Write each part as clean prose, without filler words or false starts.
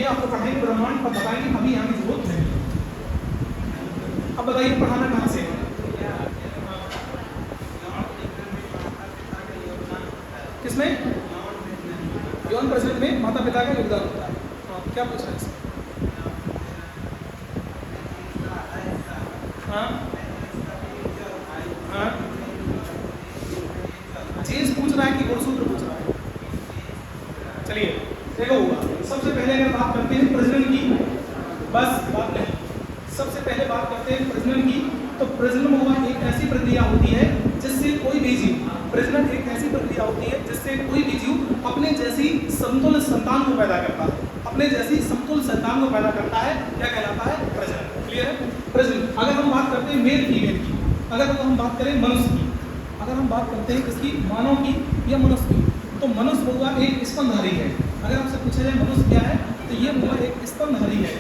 ये आपको पढ़ाएंगे ब्रह्मांड पर, बताएंगे अभी यहाँ की जरूरत नहीं। अब बताइए पढ़ाना कहाँ से है? किसमें? यौन प्रजनन में माता पिता का योगदान होता है। क्या पूछ रहे हैं इसमें? हाँ हाँ, चीज पूछ रहा है कि गुणसूत्र पूछ रहा है? चलिए देखो, सबसे पहले अगर बात करते हैं प्रजनन की, बस बात नहीं, सबसे पहले बात करते हैं प्रजनन की, तो प्रजनन हुआ एक ऐसी प्रक्रिया होती है जिससे कोई भी जीव, प्रजनन एक ऐसी प्रक्रिया होती है जिससे कोई भी जीव अपने जैसी समतुल्य संतान को पैदा करता है, अपने जैसी समतुल्य संतान को पैदा करता है, क्या कहलाता है? प्रजनन। क्लियर है? प्रजनन। अगर हम बात करते हैं मेल फीमेल की, अगर हम बात करें मनुष्य की, अगर हम बात करते हैं किसकी, मानव की या मनुष्य की, तो मनुष्य हुआ एक स्तनधारी है। अगर आपसे पूछा जाए मनुष्य क्या है, तो ये हुआ एक स्तनधारी है,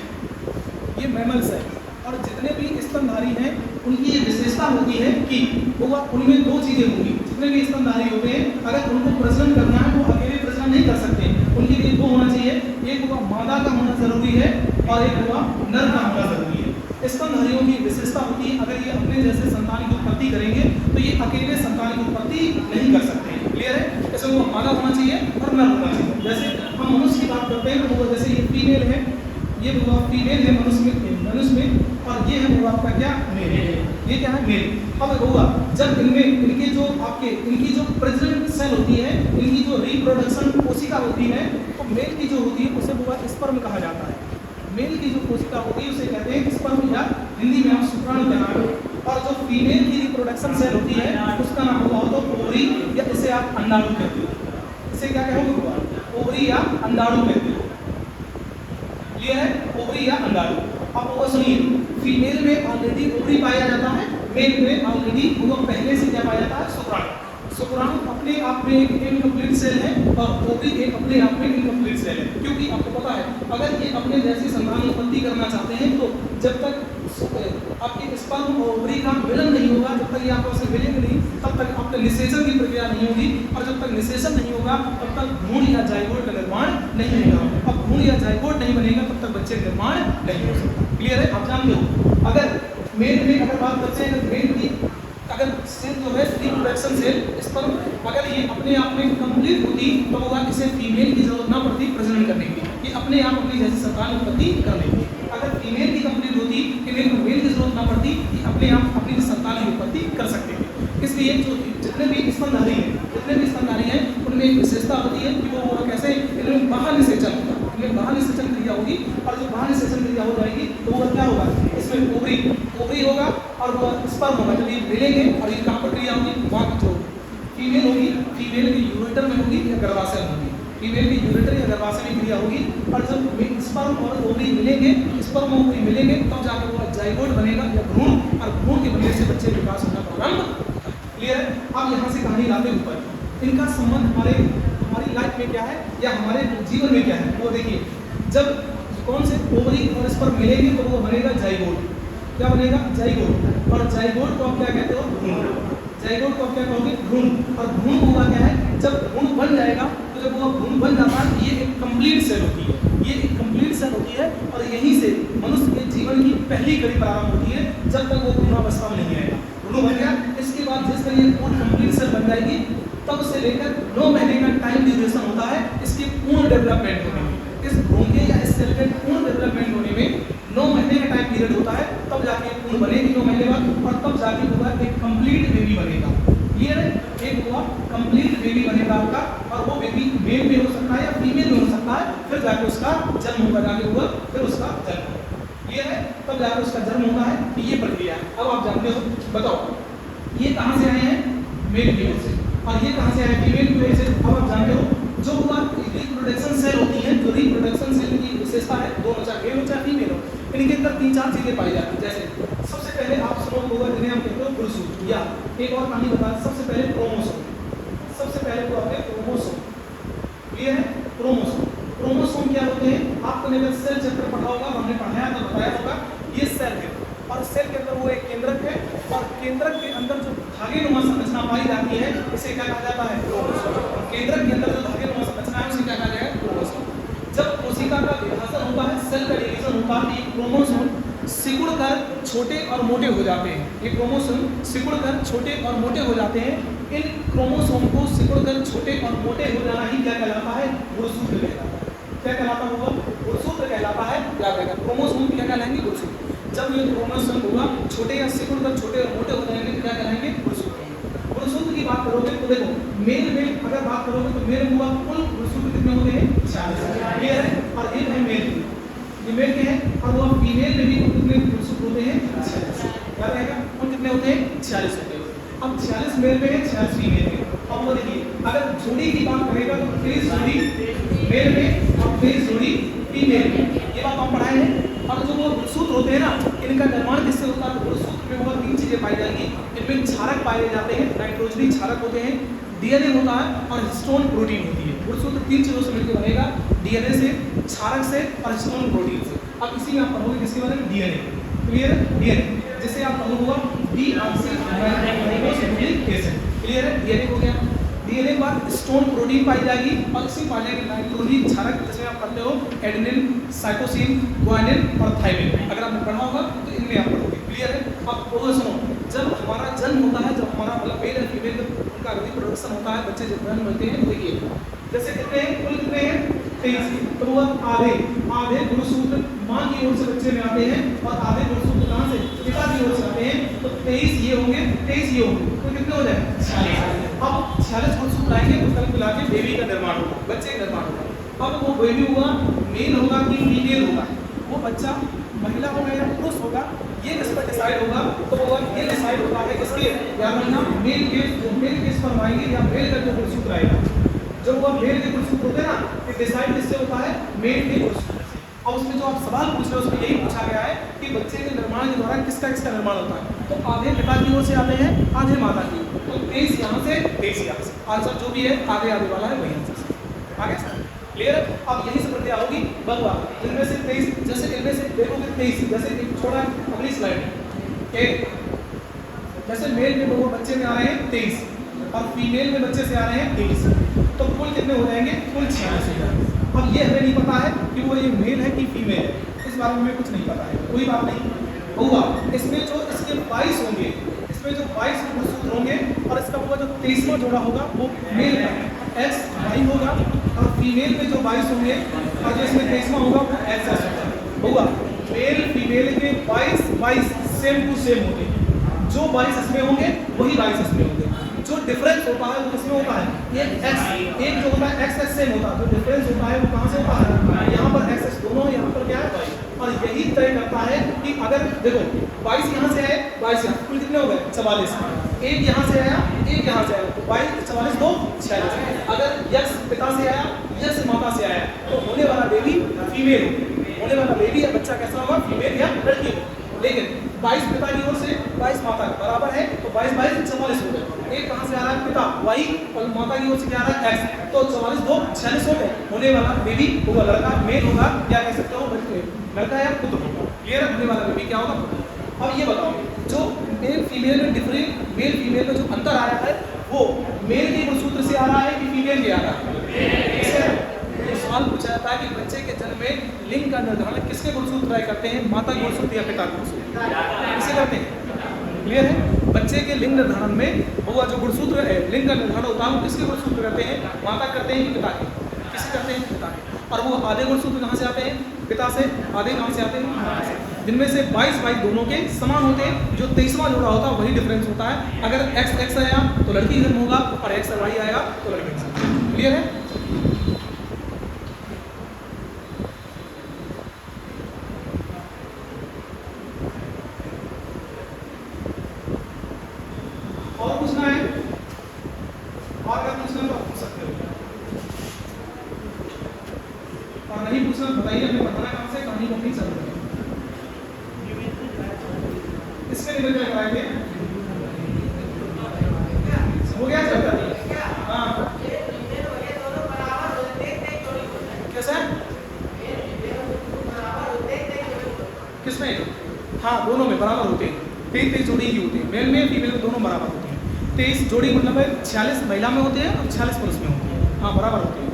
ये मैमल्स है। और जितने भी स्तनधारी हैं उनकी ये विशेषता होती है कि हुआ उनमें दो चीजें होंगी। जितने भी स्तनधारी होते हैं अगर उनको प्रजनन करना है वो अकेले प्रजनन नहीं कर सकते, उनके लिए दो होना चाहिए, एक हुआ मादा का होना जरूरी है और एक हुआ नर का होना जरूरी है। स्तनधारियों की विशेषता होती है अगर ये अपने जैसे संतान की उत्पत्ति करेंगे तो ये अकेले संतान की उत्पत्ति नहीं कर सकते। क्लियर है? जैसे वो मादा होना चाहिए और नर होना चाहिए। जैसे हम मनुष्य की बात करते हैं तो वो जैसे ये फीमेल है, ये हुआ फीमेल है मनुष्य में, और ये है वो आपका क्या, मेल। ये क्या है? मेल। अब हुआ जब इनमें इनके जो आपके इनकी जो प्रजनन सेल होती है, इनकी जो रिप्रोडक्शन कोशिका होती है, तो मेल की जो होती है उसे हुआ स्पर्म कहा जाता है। मेल की जो कोशिका होती है उसे कहते हैं स्पर्म, या हिंदी में आप शुक्राणु कहते हैं। और जो फीमेल की रिप्रोडक्शन सेल होती है उसका नाम हुआ तो ओवरी, या इसे आप अंडाणु कहते हो। इसे क्या कहोगे? ओवरी या अंडाणु कहते हो। क्लियर है? ओवरी या अंडाणु। अब वो सुनिए, फीमेल में ऑलरेडी ओवरी पाया जाता है, मेल में ऑलरेडी वो पहले से क्या पाया जाता है? शुक्राणु। शुक्राणु अपने आप में एक इनकम्प्लीट सेल है और ओवरी एक अपने आप में इनकम्प्लीट सेल है, क्योंकि आपको पता है अगर ये अपने जैसी संतान उत्पत्ति करना चाहते हैं तो जब तक आपके स्पर्म और ओवरी का मिलन नहीं होगा, जब तक ये आपस में मिलेंगे नहीं, तब तक आपके निषेचन की प्रक्रिया नहीं होगी, और जब तक निषेचन नहीं होगा तब तक भ्रूण या जाइगोट का निर्माण नहीं होगा। अब भ्रूण या जाइगोट नहीं बनेगा तब तक बच्चे का निर्माण नहीं हो सकता। क्लियर है? आप जानते हो अगर मेल में अगर बात करते हैं, अगर मेल की अगर सेल जो है रिप्रोडक्शन सेल स्पर्म अगर ये अपने आप में कंप्लीट होती तो होगा इसे फीमेल की जरूरत ना पड़ती प्रजनन करने की, ये अपने आप अपनी जैसी संतान उत्पत्ति कर लेगी। अगर फीमेल की कंप्लीट होती फीमेल को मेल की जरूरत ना पड़ती, ये अपने आप अपनी संतान की उत्पत्ति कर सकते हैं। इसलिए जो जितने भी स्तनधारी हैं उनमें एक विशेषता होती है कि वो कैसे इनमें बाहर निषेचन होगा, इनमें बाहर निषेचन क्रिया होगी, और जो बाहर निषेचन क्रिया हो जाएगी तो वो क्या होगा? इसमें ओवरी होगा और वो स्पर्म होगा। जब ये मिलेंगे और ये कहाँ पर क्रिया होगी? वहाँ की जो फीमेल होगी, फीमेल की यूरेटर में होगी या गर्भाशय में होगी, फीमेल की यूरेटर या गर्भाशय में क्रिया होगी। और जब स्पर्म और ओवरी मिलेंगे, स्पर्म और ओवरी मिलेंगे तब जाकर वो जाइगोट बनेगा या भ्रूण, और भ्रूण के बनने से बच्चे विकास होना प्रारंभ। क्लियर है? अब यहाँ से कहानी लाते ऊपर, इनका संबंध हमारी लाइफ में क्या है या हमारे जीवन में क्या है वो देखिए। जब कौन से ओवरी और स्पर्म मिलेंगे तो वो बनेगा जाइगोट। क्या बनेगा? जाइगोट। और जाइगोट को आप क्या कहते हो? भ्रूण। जाइगोट को आप क्या कहोगे? भ्रूण। और भ्रूण होगा क्या है? जब भ्रूण बन जाएगा तो जब वो भ्रूण बन जाता है ये एक कंप्लीट सेल होती है, ये एक कंप्लीट सेल होती है, और यहीं से मनुष्य के जीवन की पहली कड़ी प्रारंभ होती है जब तक वो भ्रूणावस्था में नहीं आएगा। भ्रूण बन गया, इसके बाद जिस तरह ये पूर्ण कंप्लीट सेल बन जाएगी तब से लेकर 9 महीने का टाइम ड्यूरेशन होता है इसके पूर्ण डेवलपमेंट होने में। इस भ्रूण के या इस सेल के पूर्ण डेवलपमेंट होने में 9 महीने का टाइम पीरियड होता है, तब जाके पूर्ण बनेगी 9 महीने बाद, और तब जाके होगा एक कंप्लीट बेबी बनेगा। क्लियर है? एक हुआ कंप्लीट बेबी बनेगा आपका, और वो बेबी मेल में हो सकता है या फीमेल में हो सकता है, फिर जाके उसका जन्म होगा, जाके हुआ फिर उसका जन्म होगा। क्लियर है? तब जाके उसका जन्म होता है, ये प्रक्रिया। अब आप जानते हो, बताओ ये कहाँ से आए हैं? मेल फीमेल से। और ये कहाँ से आए? फीमेल फीमेल से। अब आप जानते हो जो हुआ रिप्रोडक्शन सेल होती है, जो रिप्रोडक्शन सेल की विशेषता है, दोनों चाहे मेल हो चाहे फीमेल हो, इनके अंदर 3-4 चीजें पाई जाती है। जैसे सबसे पहले आप सुनो होगा जिन्हें हम कहते हो गुणसूत्र, या एक और कहानी बता, सबसे पहले क्रोमोसोम। सबसे पहले तो आपके क्रोमोसोम। क्लियर है? क्रोमोसोम। क्रोमोसोम क्या होते हैं? आपको अगर सेल चैप्टर पढ़ा होगा, हमने पढ़ाया तो बताया होगा, ये सेल है और सेल के अंदर वो एक केंद्रक है, और केंद्रक के अंदर जो धागेनुमा संरचना पाई जाती है इसे क्या कहा जाता है? क्रोमोसोम। केंद्रक के अंदर जो धागेनुमा संरचना है उसे क्या कहा जाएगा? क्रोमोसोम। जब कोशिका का विभाजन होता है, सेल का डिवीजन होता है, ये क्रोमोसोम सिकुड़कर छोटे और मोटे हो जाते हैं। ये क्रोमोसोम सिकुड़कर छोटे और मोटे हो जाते हैं। इन क्रोमोसोम को सिकुड़कर छोटे और मोटे हो जाना ही क्या कहलाता है? गुणसूत्र कहलाता है। क्या कहलाता होगा? गुणसूत्र कहलाता है। क्या कहेगा? क्रोमोसोम क्या कहलाएंगे? गुणसूत्र। जब ये क्रोमोसोम होगा छोटे या सिकुड़कर छोटे और मोटे हो जाएंगे तो क्या कहलाएंगे? गुणसूत्र। गुणसूत्र की बात करोगे तो देखो मेल में अगर बात करोगे तो मेल हुआ कुल गुणसूत्र कितने होते हैं? 46। ये है और एक है मेल। ये मेल के हैं और वो फीमेल में भी कितने गुणसूत्र होते हैं? 46। क्या रहेगा? कुल कितने होते हैं? 46 होते हैं। अब 46 मेल में है, 46 फीमेल में। अब वो देखिए अगर जोड़ी की बात करेगा तो 23 जोड़ी मेल में और 23 जोड़ी फीमेल में। ये बात हम पढ़ाए हैं। और जो वो गुणसूत्र होते हैं ना, इनका निर्माण किससे होता है? गुणसूत्र में होगा 3 चीजें पाई जाएंगी। इनमें क्षारक पाए जाते हैं, नाइट्रोजनी क्षारक होते हैं, डीएनए होता है और हिस्टोन प्रोटीन होती है। गुणसूत्र 3 चीजों से मिलकर बनेगा, डीएनए से, क्षारक से और हिस्टोन प्रोटीन से। अब इसी में आप पढ़ोगे किसके बारे में? डीएनए। क्लियर है? डीएनए जिसे आप पढ़ोगे डीऑक्सी एसिड। क्लियर है? डीएनए हो गया। डीएनए के बाद स्टोन प्रोटीन पाई जाएगी और इसी पाई जाएगी नाइट्रोजन क्षारक, जिसमें आप पढ़ते हो एडेनिन, साइटोसिन, ग्वानिन और थाइमिन। अगर आपने पढ़ा होगा तो इनमें आप पढ़ोगे। क्लियर है? अब वो सुनो, जब हमारा जन्म होता है, जब हमारा मतलब मेल और फीमेल उनका रिप्रोडक्शन होता है, बच्चे जब जन्म होते हैं, देखिए जैसे कितने हैं? कुल कितने हैं? 23। तो वो आधे गुणसूत्र मां की ओर से बच्चे में आते हैं और आधे गुणसूत्र कहां से? पिता की ओर से आते हैं। तो 23 ये होंगे, 23 ये होंगे, तो कितने हो जाए? 46। अब 46 गुणसूत्र आएंगे तो कल मिला के बेबी का निर्माण होगा, बच्चे का निर्माण होगा। अब वो बेबी होगा मेल होगा कि फीमेल होगा, वो बच्चा महिला होगा या पुरुष होगा, ये किस पर डिसाइड होगा? तो वो ये डिसाइड होता है किसके? या मेल के पर आएंगे या मेल का जो गुणसूत्र आएगा। जब वो मेल के गुणसूत्र होते हैं ना, ये डिसाइड किससे होता है? मेल के गुणसूत्र। और उसमें जो आप सवाल पूछ रहे हो उसमें यही पूछा गया है कि बच्चे के निर्माण के दौरान किसका निर्माण होता है? तो आधे पिता की ओर से आते हैं, आधे माता की। तो 23 यहाँ से, 23 यहाँ से। आंसर जो भी है आधे आधे वाला है वही आंसर से। आगे सर क्लियर है? अब यही से प्रक्रिया होगी बगवा। इनमें से 23, जैसे इनमें से देखोगे 23, जैसे छोड़ा अगली स्लाइड एक, जैसे मेल में वो बच्चे में आ रहे हैं 23 और फीमेल में बच्चे से आ रहे हैं 23, तो कुल कितने हो जाएंगे? कुल 46 हो जाएंगे। अब ये हमें नहीं पता है कि वो ये मेल है कि फीमेल है, इस बारे में हमें कुछ नहीं पता है, कोई बात नहीं होगा। इसमें जो इसके 22 होंगे, इसमें जो 22 गुणसूत्र होंगे और इसका होगा जो 23वां जोड़ा होगा वो मेल का एक्स वाई होगा और फीमेल में जो 22 होंगे और जो इसमें 23वां होगा वो एक्स एस होगा। मेल फीमेल के 22 सेम टू सेम होंगे, जो 22 इसमें होंगे वही 22 इसमें होंगे। जो डिफरेंस होता है वो किसमें होता है? ये एक्स, एक जो होता है एक्स एक्स सेम होता है, जो डिफरेंस होता है वो कहाँ से होता है? यहाँ पर एक्स एक्स दोनों, यहाँ पर क्या है? वाई। और यही तय करता है कि अगर देखो 22 यहाँ से आए, 22 यहाँ, कुल कितने हो गए? 44। एक यहाँ से आया, एक यहाँ से आया, तो 22 44 2 46। अगर यक्स पिता से आया, यक्स माता से आया, तो होने वाला बेबी फीमेल, होने वाला बेबी या बच्चा कैसा होगा? फीमेल या लड़की। लेकिन 22 पिता की ओर से 22 माता बराबर है, तो 22 22 44 हो गए। एक कहाँ से आ रहा है? पिता वाई और माता की ओर से क्या आ रहा है? एक्स, तो 44 2 46 हो गए। होने वाला बेबी होगा लड़का, मेल होगा, क्या कह सकते हो? लड़का या पुत्र होगा। क्लियर? होने वाला बेबी क्या होगा? अब ये बताओ जो मेल फीमेल में डिफरेंट, मेल फीमेल में जो अंतर आया है वो मेल के गुणसूत्र से आ रहा है कि फीमेल के आ रहा है? ये सवाल पूछा जाता है कि बच्चे के जन्म में लिंग का निर्धारण किसके गुणसूत्र तय करते हैं? माता के गुणसूत्र या पिता के गुणसूत्र? किसे करते हैं? क्लियर है? बच्चे के लिंग निर्धारण में हुआ जो गुणसूत्र है, लिंग का निर्धारण होता है वो किसके गुणसूत्र करते हैं? माता करते हैं कि पिता के? किसे करते हैं? पिता के। और वो आधे गुणसूत्र कहाँ से आते हैं? पिता से। आधे कहाँ से आते हैं? माता से। जिनमें से 22 दोनों के समान होते हैं, जो 23वां जोड़ा होता है वही डिफरेंस होता है। अगर एक्स एक्स आया तो लड़की जन्म होगा और एक्स वाई आया तो लड़की। क्लियर है? और पूछना है? और अगर पूछना तो आप पूछ सकते हो, और नहीं पूछना बताइए हमें बताना कहाँ से, कहानी को नहीं चल रही है। इसमें निबंधन कराएंगे, हो गया चलता? हाँ कैसा? किसमें? हाँ दोनों में बराबर होते हैं। 23 जोड़ी ही होते हैं, मेल में फीमेल में दोनों बराबर होते हैं। 23 जोड़ी मतलब है 46 महिला में होते हैं और 46 पुरुष में होते हैं। हाँ बराबर होते हैं।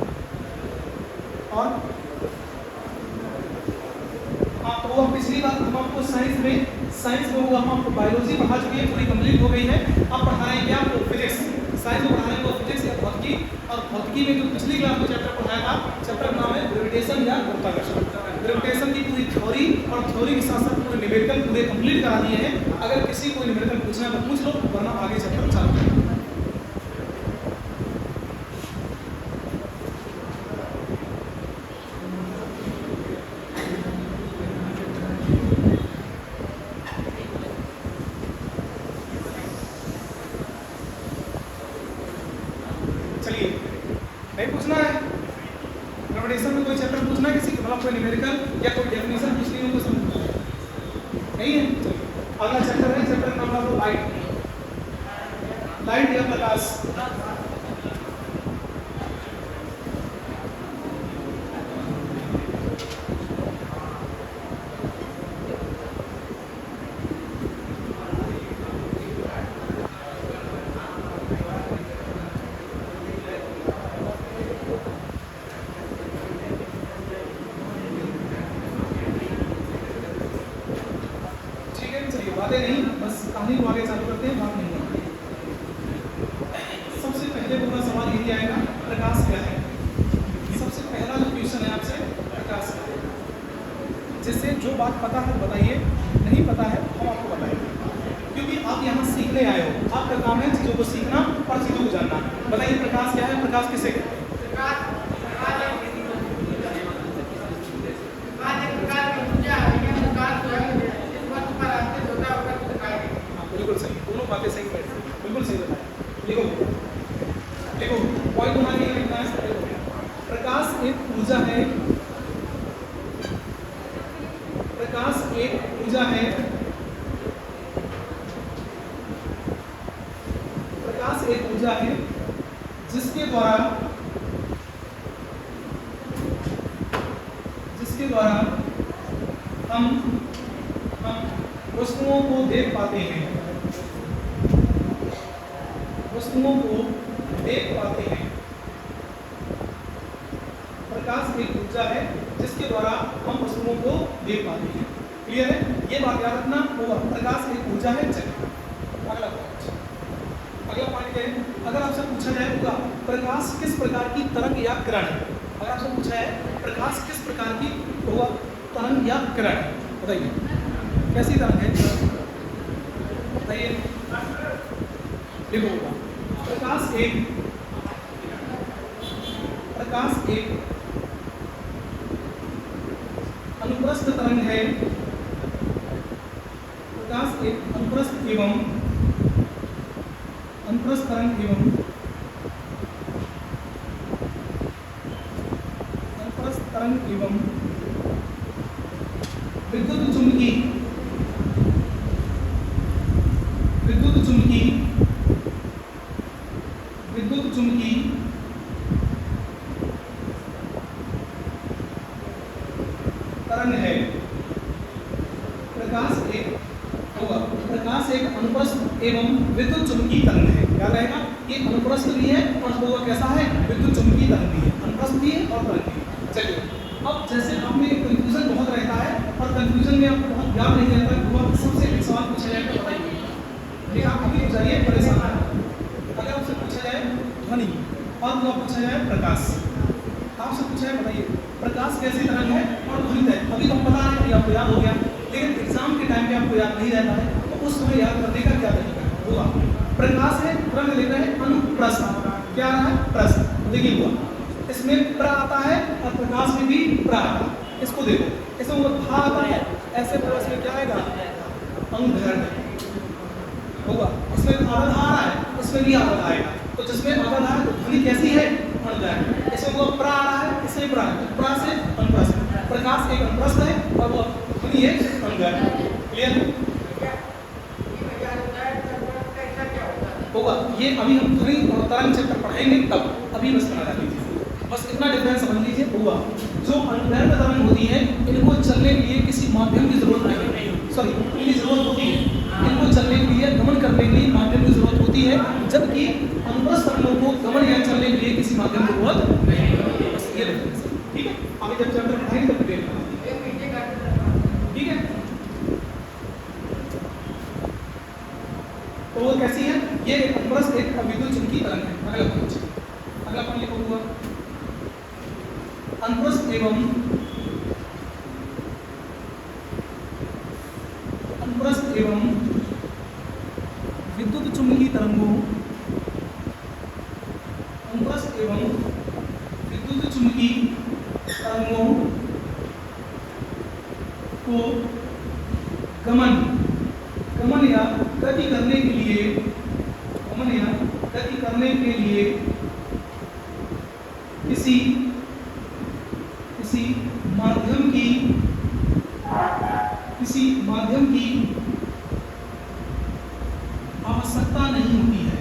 और हाँ, तो वो पिछली बार हम आपको साइंस में वो हम आपको बायोलॉजी पढ़ा चुके हैं, पूरी कंप्लीट हो गई है। अब पढ़ा रहे हैं क्या आपको फिजिक्स। साइंस में पढ़ा रहे हैं वो फिजिक्स या भौतिकी, और भौतिकी में जो पिछली क्लास में चैप्टर पढ़ाया था, चैप्टर का नाम है ग्रेविटेशन या गुरुत्वाकर्षण। ग्रेविटेशन की पूरी थ्योरी और थ्योरी के साथ साथ पूरे न्यूमेरिकल पूरे कंप्लीट करा दिए हैं। अगर किसी को न्यूमेरिकल पूछना है तो पूछ लो, वरना आगे चैप्टर चालू करें। नहीं पूछना है ग्रेविटेशन में कोई चैप्टर पूछना है किसी को, मतलब कोई न्यूमेरिकल या कोई डेफिनेशन पूछनी हो तो समझ नहीं है। अगला चैप्टर है, चैप्टर का नाम है लाइट या प्रकाश। बातें नहीं, बस कहानी को आगे चालू करते हैं, बात नहीं है। सबसे पहले पूरा सवाल यही आएगा, प्रकाश क्या है। सबसे पहला जो क्वेश्चन है आपसे, प्रकाश क्या है। जिससे जो बात पता है बताइए, नहीं पता है हम आपको बताएंगे, क्योंकि आप यहाँ सीखने आए हो। आपका काम है चीज़ों को सीखना और चीज़ों को जानना। बताइए प्रकाश क्या है, प्रकाश किसे कहते हैं। बिल्कुल सही, दोनों बातें सही बैठती हैं, बिल्कुल सही बताया। देखो पॉइंट बना के लिखना है। प्रकाश एक ऊर्जा है, प्रकाश एक ऊर्जा है, प्रकाश एक ऊर्जा है जिसके द्वारा हम वस्तुओं को देख पाते हैं, वस्तुओं को देख पाते हैं। प्रकाश एक ऊर्जा है जिसके द्वारा हम वस्तुओं को देख पाते हैं। क्लियर है, ये बात याद रखना होगा। प्रकाश एक ऊर्जा है। चलिए अगला पॉइंट क्या है। अगर आपसे पूछा जाए होगा प्रकाश किस प्रकार की तरंग या किरण है, अगर आपसे पूछा है प्रकाश किस प्रकार की होगा तरंग या किरण है, बताइए कैसी तरंग है, बताइए। देखो प्रकाश एक अनुप्रस्थ तरंग है। प्रकाश एक अनुप्रस्थ तरंग एवं विद्युत चुम्बकी तरंग है। प्रकाश एक अनुप्रस्थ एवं विद्युत चुम्बकीय तरंग है। क्या रहेगा, ये अनुप्रस्थ भी है और वो कैसा है, विद्युत चुम्बकीय तरंग भी है, अनुप्रस्थ भी है और तरंग भी है। चलिए अब जैसे आपने कंफ्यूजन बहुत रहता है और कंफ्यूजन में आपको बहुत याद नहीं रहता है, बहुत सबसे एक सवाल पूछा जाए तो बताइए, ठीक है आप अभी हो जाइए परेशान है। अगर आपसे पूछा जाए ध्वनि और वो पूछा जाए प्रकाश, आपसे पूछा है बताइए प्रकाश कैसी तरंग है और ध्वनि है। अभी तो पता है कि आपको याद हो गया, लेकिन एग्जाम के टाइम पे आपको याद नहीं रहता है, तो उस समय याद करने का क्या तरीका होगा। प्रकाश है, रंग लेना है अनुप्रस्थ, क्या रहा है प्रस्थ। देखिए हुआ इसमें प्र आता है और प्रकाश में भी प्र आता है। इसको देखो, इसमें वो था आता है, ऐसे प्रकाश में क्या आएगा अंगधर्म होगा। इसमें आधा आ रहा है, इसमें भी आधा आएगा, तो जिसमें आधा है तो ध्वनि कैसी है अंगधर्म। इसमें वो प्र आ रहा है, इसमें प्र प्र से अनुप्रस्थ। प्रकाश एक अनुप्रस्थ है और वो ध्वनि एक अंगधर्म। क्लियर होगा। ये अभी हम ध्वनि और तरंग चैप्टर पढ़ेंगे तब, अभी बस बना लीजिए, बस इतना डिफरेंस समझ लीजिए। हुआ जो अंतर्गत तरंग होती है इनको चलने के लिए किसी माध्यम की जरूरत नहीं, सॉरी इनकी जरूरत होती है, इनको चलने के लिए गमन करने के लिए माध्यम की जरूरत होती है, जबकि अनुप्रस्थ तरंगों को गमन या चलने के लिए किसी माध्यम की जरूरत नहीं होती है। बस ये डिफरेंस है, ठीक है। आगे जब चैप्टर पढ़ाएंगे तब देखना। को गमन गमन या गति करने के लिए गमन या गति करने के लिए किसी माध्यम की आवश्यकता नहीं होती है।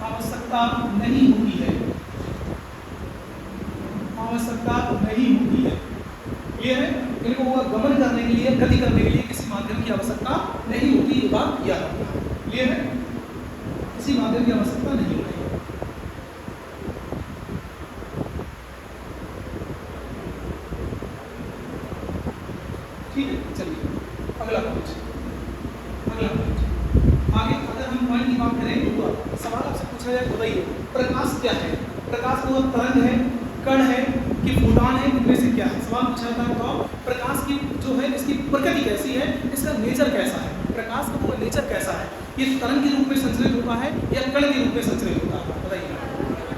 आवश्यकता नहीं होती है। आवश्यकता नहीं होती है। क्लियर है? इनको हुआ गमन करने के लिए, गति करने के लिए किसी माध्यम की आवश्यकता नहीं होती। ये बात याद रखना। क्लियर है? किसी माध्यम की आवश्यकता नहीं होती। ठीक है, चलिए अगला पॉइंट। आगे अगर हम पॉइंट की बात करें तो सवाल आपसे पूछा जाए, बताइए प्रकाश क्या है? प्रकाश वो तरंग है, कण है कि फोटॉन है, इनमें से क्या है? सवाल पूछा जाता है, बताओ प्रकाश की जो है इसकी प्रकृति कैसी है, इसका नेचर कैसा है? प्रकाश का वो नेचर कैसा है? ये तरंग के रूप में संचरित होता है या कण के रूप में संचरित होता है? बताइए।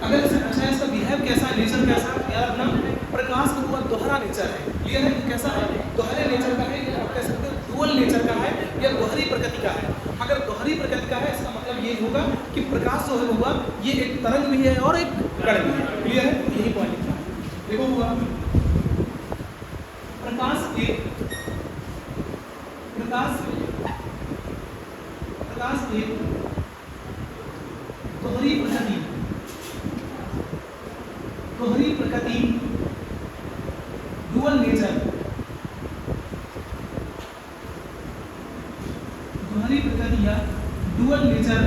अगर इससे पूछा है इसका बिहेव कैसा है, नेचर कैसा है, याद रखना प्रकाश का वो दोहरा नेचर है। क्लियर है? कैसा है? दोहरे नेचर का है, या आप कह सकते हो डुअल नेचर का है, या दोहरी प्रकृति का है। अगर दोहरी प्रकृति का है इसका मतलब ये होगा कि प्रकाश जो है हुआ ये एक तरंग भी है और एक कण भी है। क्लियर है? यही पॉइंट लिखा है। देखो हुआ प्रकाश के दोहरी प्रकृति डुअल नेचर, दोहरी प्रकृति या डुअल नेचर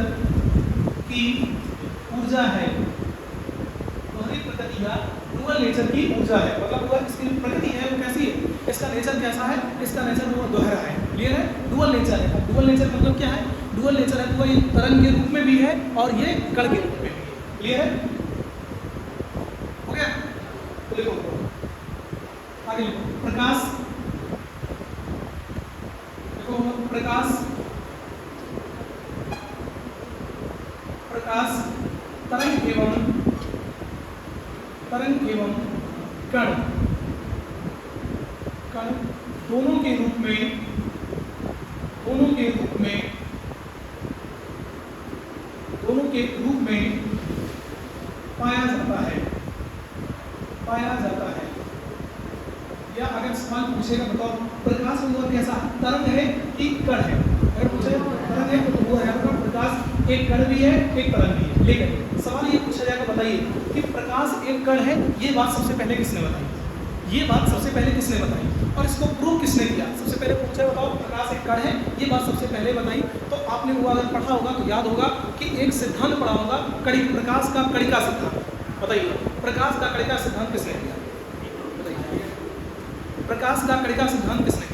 की ऊर्जा है। दोहरी प्रकृति या डुअल नेचर की ऊर्जा है, मतलब वो इसकी प्रकृति है वो कैसी है, इसका नेचर कैसा है, इसका नेचर वो दोहरा है। क्लियर है? डुअल नेचर है। डुअल नेचर मतलब क्या है? डुअल नेचर है तो ये तरंग के रूप में भी है और ये कण के रूप में भी है। क्लियर है? हो गया? तो लिखो आगे लिखो प्रकाश। देखो प्रकाश तरंग एवं कण दोनों के रूप में पाया जाता है। या अगर सवाल पूछेगा बताओ प्रकाश वो कैसा तरंग है कि कण है? अगर पूछेगा तरंग है तो वो है प्रकाश एक कण भी है एक तरंग भी है। लेकिन सवाल ये पूछा जाएगा, बताइए कि प्रकाश एक कण है, ये बात सबसे पहले किसने बताई? ये बात सबसे पहले किसने बताई और इसको प्रूव किसने किया? सबसे पहले पूछा बताओ प्रकाश एक कण है, ये बात सबसे पहले बताई। तो आपने वो अगर पढ़ा होगा तो याद होगा कि एक सिद्धांत पढ़ा होगा प्रकाश का कणिका सिद्धांत। बताइए प्रकाश का कणिका सिद्धांत किसने किया? बताइए प्रकाश का कणिका सिद्धांत किसने किया?